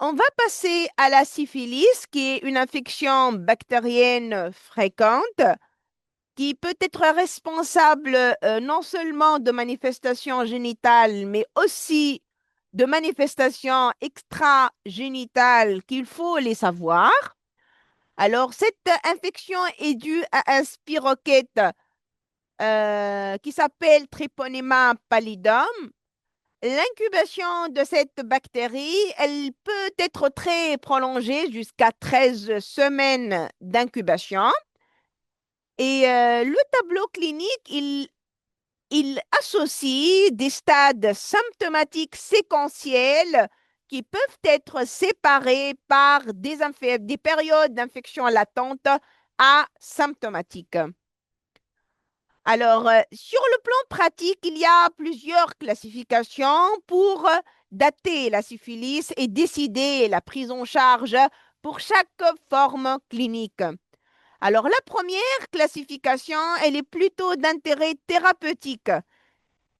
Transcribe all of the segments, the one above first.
On va passer à la syphilis, qui est une infection bactérienne fréquente, qui peut être responsable non seulement de manifestations génitales, mais aussi de manifestations extragénitales qu'il faut les savoir. Alors, cette infection est due à un spirochète qui s'appelle Treponema pallidum. L'incubation de cette bactérie, elle peut être très prolongée jusqu'à 13 semaines d'incubation. Et le tableau clinique, il associe des stades symptomatiques séquentiels qui peuvent être séparés par des périodes d'infection latente asymptomatiques. Alors, sur le plan pratique, il y a plusieurs classifications pour dater la syphilis et décider la prise en charge pour chaque forme clinique. Alors, la première classification, elle est plutôt d'intérêt thérapeutique.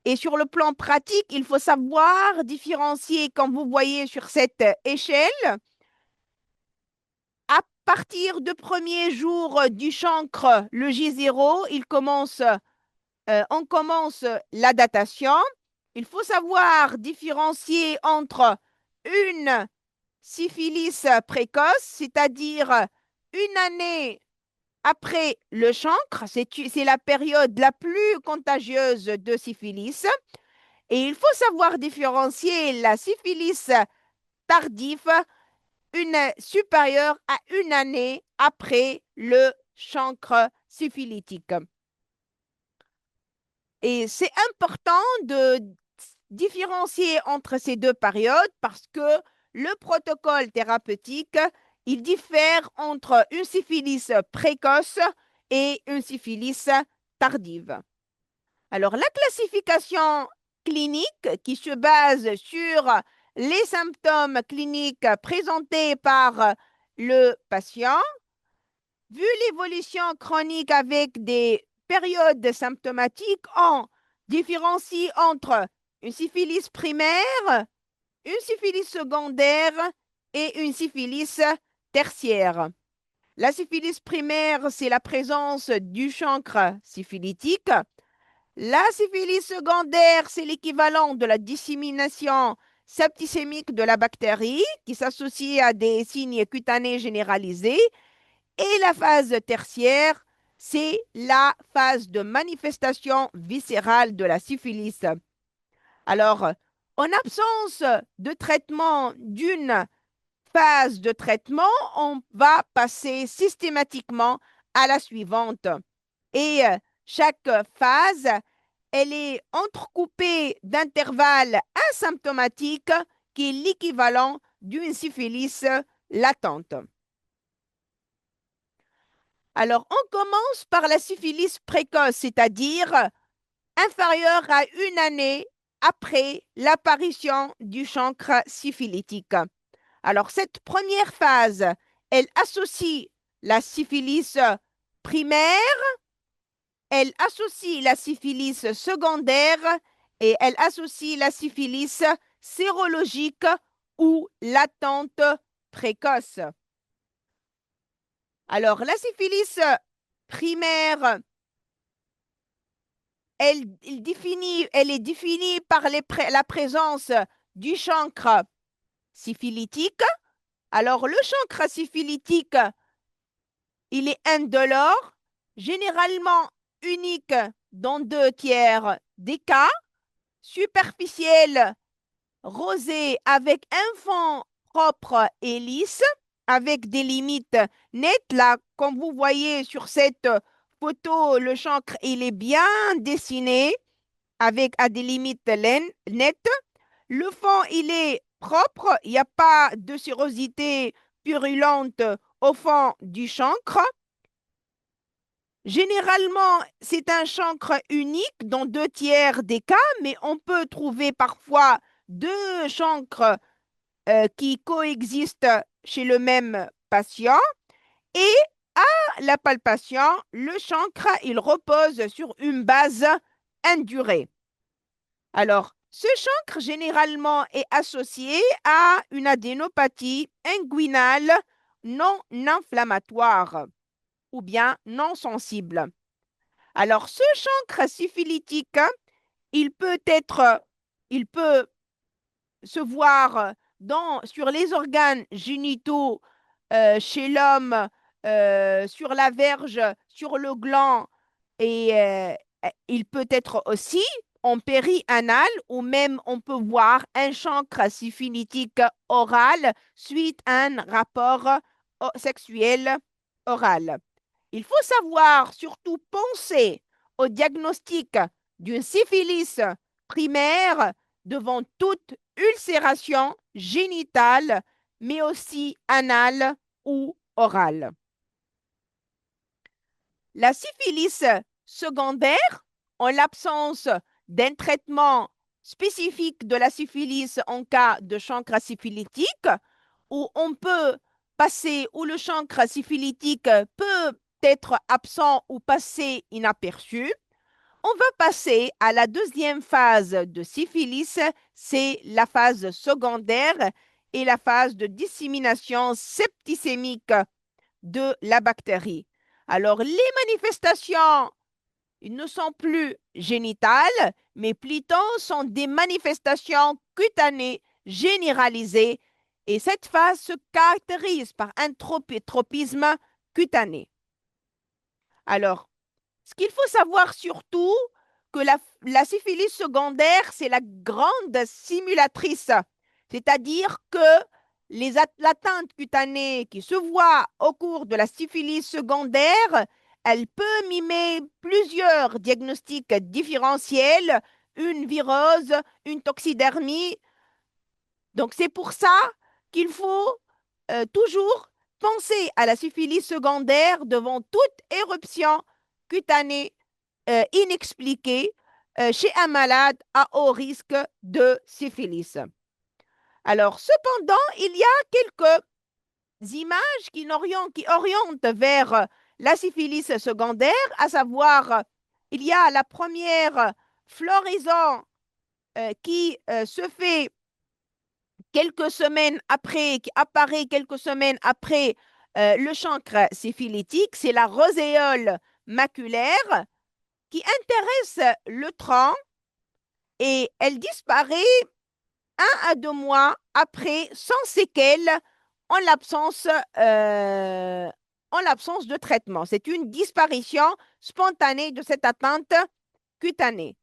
Et sur le plan pratique, il faut savoir différencier, comme vous voyez sur cette échelle, à partir du premier jour du chancre, le J0, on commence la datation. Il faut savoir différencier entre une syphilis précoce, c'est-à-dire une année après le chancre, c'est la période la plus contagieuse de syphilis. Et il faut savoir différencier la syphilis tardive, une supérieure à une année après le chancre syphilitique. Et c'est important de différencier entre ces deux périodes parce que le protocole thérapeutique, il diffère entre une syphilis précoce et une syphilis tardive. Alors, la classification clinique qui se base sur les symptômes cliniques présentés par le patient, vu l'évolution chronique avec des périodes symptomatiques, on différencie entre une syphilis primaire, une syphilis secondaire et une syphilis tertiaire. La syphilis primaire, c'est la présence du chancre syphilitique. La syphilis secondaire, c'est l'équivalent de la dissémination septicémique de la bactérie qui s'associe à des signes cutanés généralisés. Et la phase tertiaire, c'est la phase de manifestation viscérale de la syphilis. Alors, en absence de traitement d'une phase de traitement, on va passer systématiquement à la suivante. Et chaque phase, elle est entrecoupée d'intervalles asymptomatiques qui est l'équivalent d'une syphilis latente. Alors, on commence par la syphilis précoce, c'est-à-dire inférieure à une année après l'apparition du chancre syphilitique. Alors, cette première phase, elle associe la syphilis primaire, elle associe la syphilis secondaire et elle associe la syphilis sérologique ou latente précoce. Alors, la syphilis primaire, elle est définie par la présence du chancre syphilitique. Alors, le chancre syphilitique, il est indolore, généralement unique dans 2 tiers des cas, superficiel, rosé avec un fond propre et lisse, avec des limites nettes. Là, comme vous voyez sur cette photo, le chancre, il est bien dessiné avec à des limites nettes. Le fond, il est propre, il n'y a pas de sérosité purulente au fond du chancre. Généralement, c'est un chancre unique dans 2 tiers des cas, mais on peut trouver parfois deux chancres qui coexistent chez le même patient. Et à la palpation, le chancre, il repose sur une base indurée. Alors, Ce chancre généralement est associé à une adénopathie inguinale non inflammatoire ou bien non sensible. Alors, ce chancre syphilitique, il peut être, il peut se voir sur les organes génitaux chez l'homme, sur la verge, sur le gland, et il peut être aussi en péri-anal, ou même on peut voir un chancre syphilitique oral suite à un rapport sexuel oral. Il faut savoir surtout penser au diagnostic d'une syphilis primaire devant toute ulcération génitale, mais aussi anale ou orale. La syphilis secondaire, en l'absence d'un traitement spécifique de la syphilis en cas de chancre syphilitique, où on peut passer, où le chancre syphilitique peut être absent ou passer inaperçu. On va passer à la deuxième phase de syphilis, c'est la phase secondaire et la phase de dissémination septicémique de la bactérie. Alors, les manifestations ne sont plus génitales, mais plutôt sont des manifestations cutanées généralisées, et cette phase se caractérise par un tropisme cutané. Alors, ce qu'il faut savoir surtout, que la syphilis secondaire, c'est la grande simulatrice, c'est-à-dire que l'atteinte cutanée qui se voit au cours de la syphilis secondaire, elle peut mimer plusieurs diagnostics différentiels, une virose, une toxidermie. Donc, c'est pour ça qu'il faut toujours penser à la syphilis secondaire devant toute éruption cutanée inexpliquée chez un malade à haut risque de syphilis. Alors, cependant, il y a quelques images qui orientent vers la syphilis secondaire, à savoir, il y a la première floraison qui se fait quelques semaines après, qui apparaît quelques semaines après le chancre syphilitique, c'est la roséole maculaire qui intéresse le tronc, et elle disparaît 1 à 2 mois après sans séquelles en l'absence euh, de traitement. C'est une disparition spontanée de cette atteinte cutanée.